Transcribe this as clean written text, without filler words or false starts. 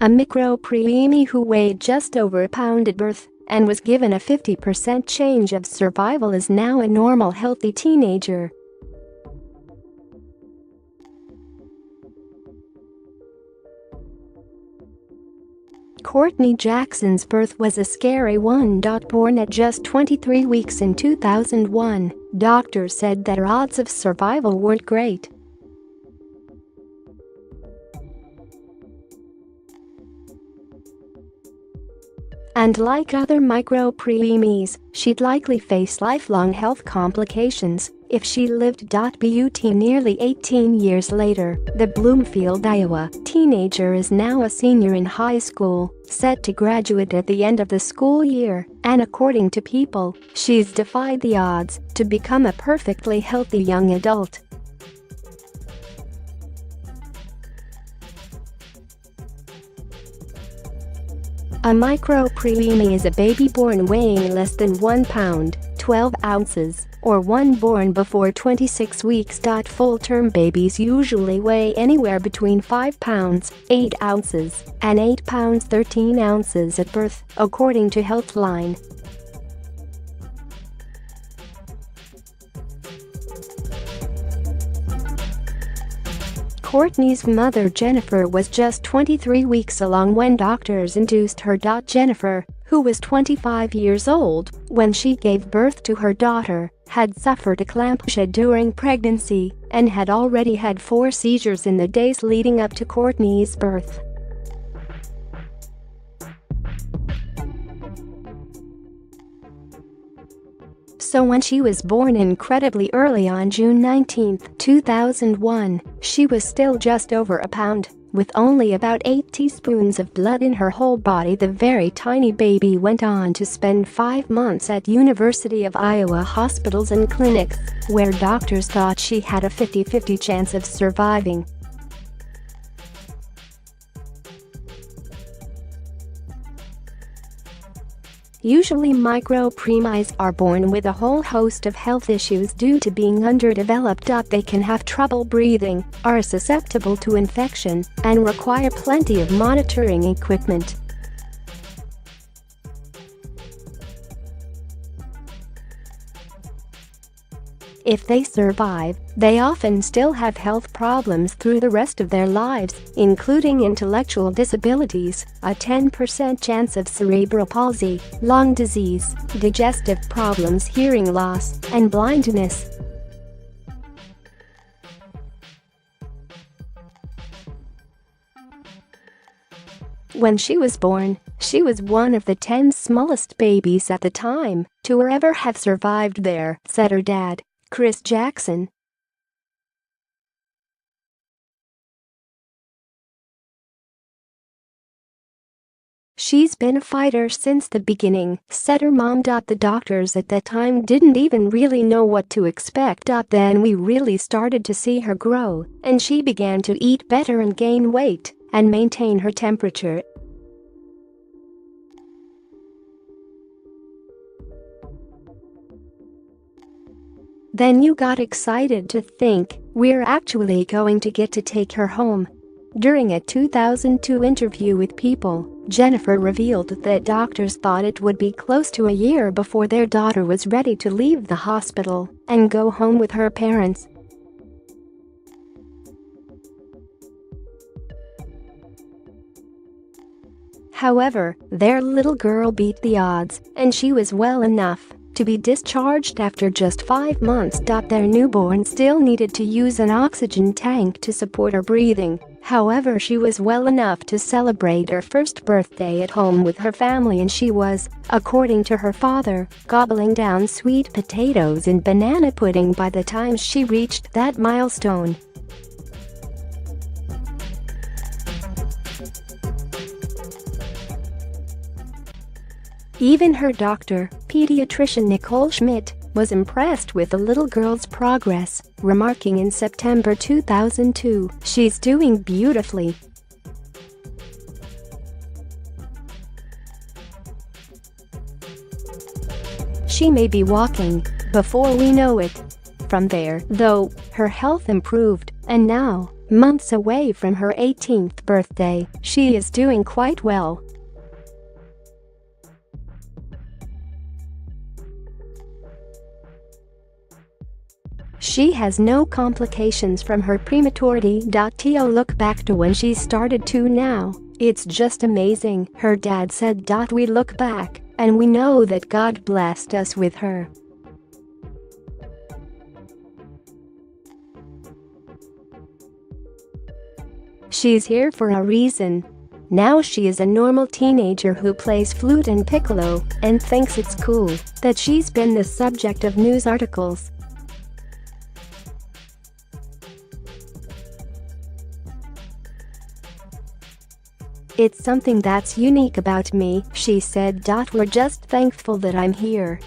a micro-preemie who weighed just over a pound at birth and was given a 50% chance of survival, is now a normal, healthy teenager. Courtney Jackson's birth was a scary one. Born at just 23 weeks in 2001, doctors said that her odds of survival weren't great. And like other micro-preemies, she'd likely face lifelong health complications if she lived. But nearly 18 years later, the Bloomfield, Iowa teenager is now a senior in high school, set to graduate at the end of the school year, and according to People, she's defied the odds to become a perfectly healthy young adult. A micro-preemie is a baby born weighing less than 1 pound, 12 ounces, or one born before 26 weeks. Full-term babies usually weigh anywhere between 5 pounds, 8 ounces, and 8 pounds 13 ounces at birth, according to Healthline. Courtney's mother Jennifer was just 23 weeks along when doctors induced her. Jennifer, who was 25 years old when she gave birth to her daughter, had suffered eclampsia during pregnancy and had already had 4 seizures in the days leading up to Courtney's birth. So when she was born incredibly early on June 19, 2001, she was still just over a pound, with only about 8 teaspoons of blood in her whole body. The very tiny baby went on to spend 5 months at University of Iowa hospitals and clinics, where doctors thought she had a 50-50 chance of surviving. Usually micro-preemies are born with a whole host of health issues due to being underdeveloped. They can have trouble breathing, are susceptible to infection, and require plenty of monitoring equipment. If they survive, they often still have health problems through the rest of their lives, including intellectual disabilities, a 10% chance of cerebral palsy, lung disease, digestive problems, hearing loss, and blindness. When she was born, she was one of the 10 smallest babies at the time to ever have survived there, said her dad, Chris Jackson. She's been a fighter since the beginning, said her mom. The doctors at that time didn't even really know what to expect. Then we really started to see her grow, and she began to eat better and gain weight and maintain her temperature. Then you got excited to think, we're actually going to get to take her home. During a 2002 interview with People, Jennifer revealed that doctors thought it would be close to a year before their daughter was ready to leave the hospital and go home with her parents. However, their little girl beat the odds, and she was well enough to be discharged after just 5 months. Their newborn still needed to use an oxygen tank to support her breathing. However, she was well enough to celebrate her first birthday at home with her family, and she was, according to her father, gobbling down sweet potatoes and banana pudding by the time she reached that milestone. Even her doctor, pediatrician Nicole Schmidt, was impressed with the little girl's progress, remarking in September 2002, "She's doing beautifully." She may be walking before we know it. From there, though, her health improved, and now Months away from her 18th birthday, she is doing quite well. She has no complications from her prematurity. To look back to when she started to now, it's just amazing, her dad said. We look back, and we know that God blessed us with her. She's here for a reason. Now she is a normal teenager who plays flute and piccolo and thinks it's cool that she's been the subject of news articles. "It's something that's unique about me," she said. "We're just thankful that I'm here."